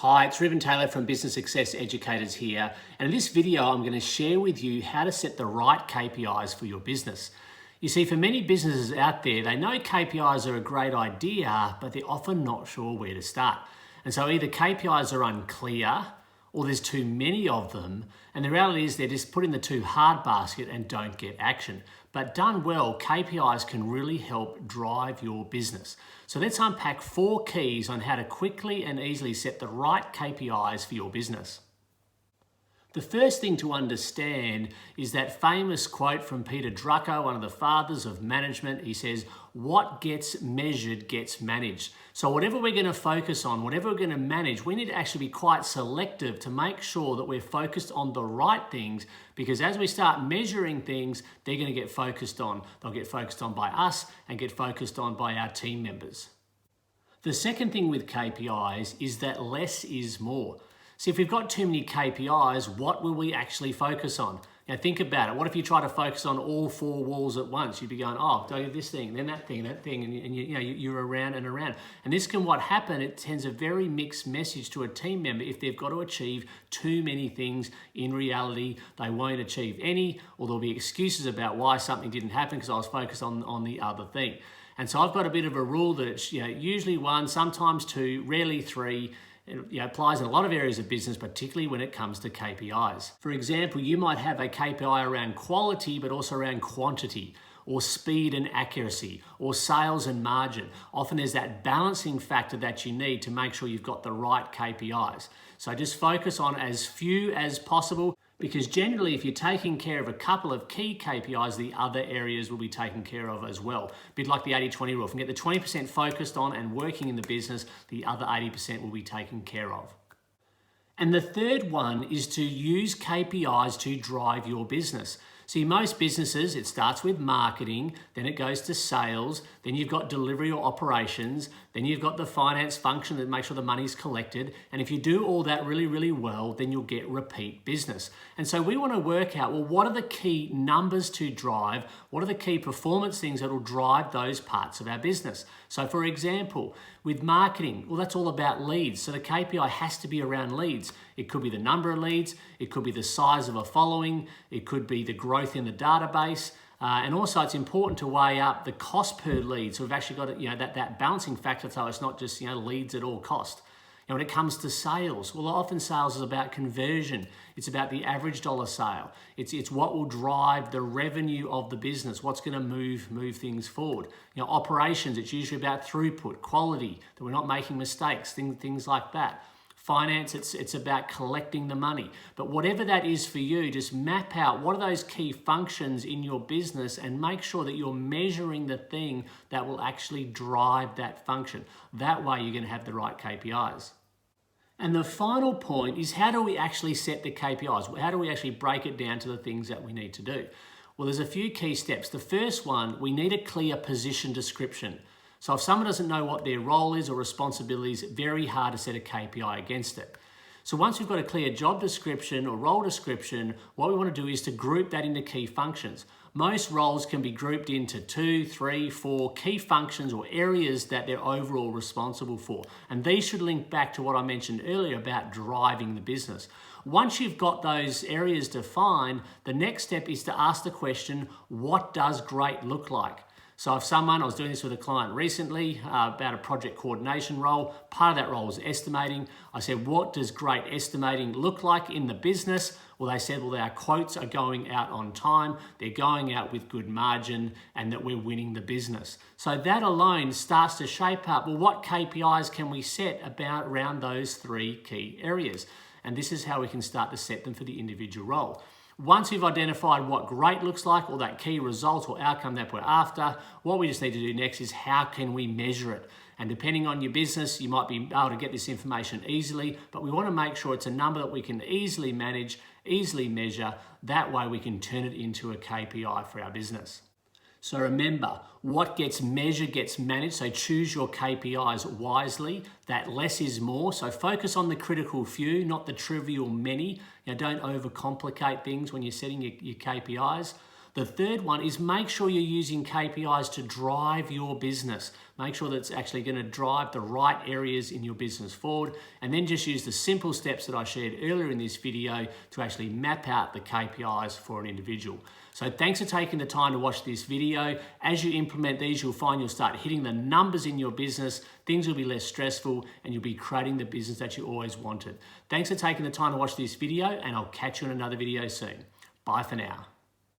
Hi, it's Ruben Taylor from Business Success Educators here. And in this video, I'm going to share with you how to set the right KPIs for your business. You see, for many businesses out there, they know KPIs are a great idea, but they're often not sure where to start. And so either KPIs are unclear or there's too many of them. And the reality is they're just put in the too hard basket and don't get action. But done well, KPIs can really help drive your business. So let's unpack 4 keys on how to quickly and easily set the right KPIs for your business. The first thing to understand is that famous quote from Peter Drucker, one of the fathers of management. He says, "What gets measured gets managed." So whatever we're going to focus on, whatever we're going to manage, we need to actually be quite selective to make sure that we're focused on the right things, because as we start measuring things, they're going to get focused on. They'll get focused on by us and get focused on by our team members. The second thing with KPIs is that less is more. See, if we've got too many KPIs, what will we actually focus on? Now think about it. What if you try to focus on all 4 walls at once? You'd be going, oh, do this thing, then that thing, and you're around and around. And this can what happen, it sends a very mixed message to a team member. If they've got to achieve too many things, in reality, they won't achieve any, or there'll be excuses about why something didn't happen because I was focused on the other thing. And so I've got a bit of a rule that it's usually 1, sometimes 2, rarely 3. It applies in a lot of areas of business, particularly when it comes to KPIs. For example, you might have a KPI around quality, but also around quantity, or speed and accuracy, or sales and margin. Often there's that balancing factor that you need to make sure you've got the right KPIs. So just focus on as few as possible, because generally if you're taking care of a couple of key KPIs, the other areas will be taken care of as well. A bit like the 80-20 rule. If you get the 20% focused on and working in the business, the other 80% will be taken care of. And the third one is to use KPIs to drive your business. See, most businesses, it starts with marketing, then it goes to sales, then you've got delivery or operations, then you've got the finance function that makes sure the money's collected. And if you do all that really, really well, then you'll get repeat business. And so we want to work out, well, what are the key numbers to drive? What are the key performance things that will drive those parts of our business? So for example, with marketing, well, that's all about leads. So the KPI has to be around leads. It could be the number of leads, it could be the size of a following, it could be the growth in the database, and also it's important to weigh up the cost per lead. So we've actually got that balancing factor, so it's not just leads at all cost. When it comes to sales, well, often sales is about conversion. It's about the average dollar sale. It's what will drive the revenue of the business, what's going to move things forward. Operations, it's usually about throughput, quality, that we're not making mistakes, things like that. Finance, it's about collecting the money. But whatever that is for you, just map out what are those key functions in your business and make sure that you're measuring the thing that will actually drive that function. That way you're going to have the right KPIs. And the final point is, how do we actually set the KPIs? How do we actually break it down to the things that we need to do? Well, there's a few key steps. The first one, we need a clear position description. So if someone doesn't know what their role is or responsibilities, very hard to set a KPI against it. So once we've got a clear job description or role description, what we want to do is to group that into key functions. Most roles can be grouped into 2, 3, 4 key functions or areas that they're overall responsible for. And these should link back to what I mentioned earlier about driving the business. Once you've got those areas defined, the next step is to ask the question, what does great look like? So if I was doing this with a client recently about a project coordination role, part of that role was estimating. I said, what does great estimating look like in the business? Well, they said, well, our quotes are going out on time, they're going out with good margin, and that we're winning the business. So that alone starts to shape up, well, what KPIs can we set around those 3 key areas? And this is how we can start to set them for the individual role. Once we've identified what great looks like, or that key result or outcome that we're after, what we just need to do next is how can we measure it? And depending on your business, you might be able to get this information easily, but we want to make sure it's a number that we can easily manage, easily measure. That way we can turn it into a KPI for our business. So remember, what gets measured gets managed. So choose your KPIs wisely. That less is more. So focus on the critical few, not the trivial many. Don't overcomplicate things when you're setting your KPIs. The third one is make sure you're using KPIs to drive your business. Make sure that it's actually going to drive the right areas in your business forward, and then just use the simple steps that I shared earlier in this video to actually map out the KPIs for an individual. So thanks for taking the time to watch this video. As you implement these, you'll find you'll start hitting the numbers in your business, things will be less stressful, and you'll be creating the business that you always wanted. Thanks for taking the time to watch this video, and I'll catch you in another video soon. Bye for now.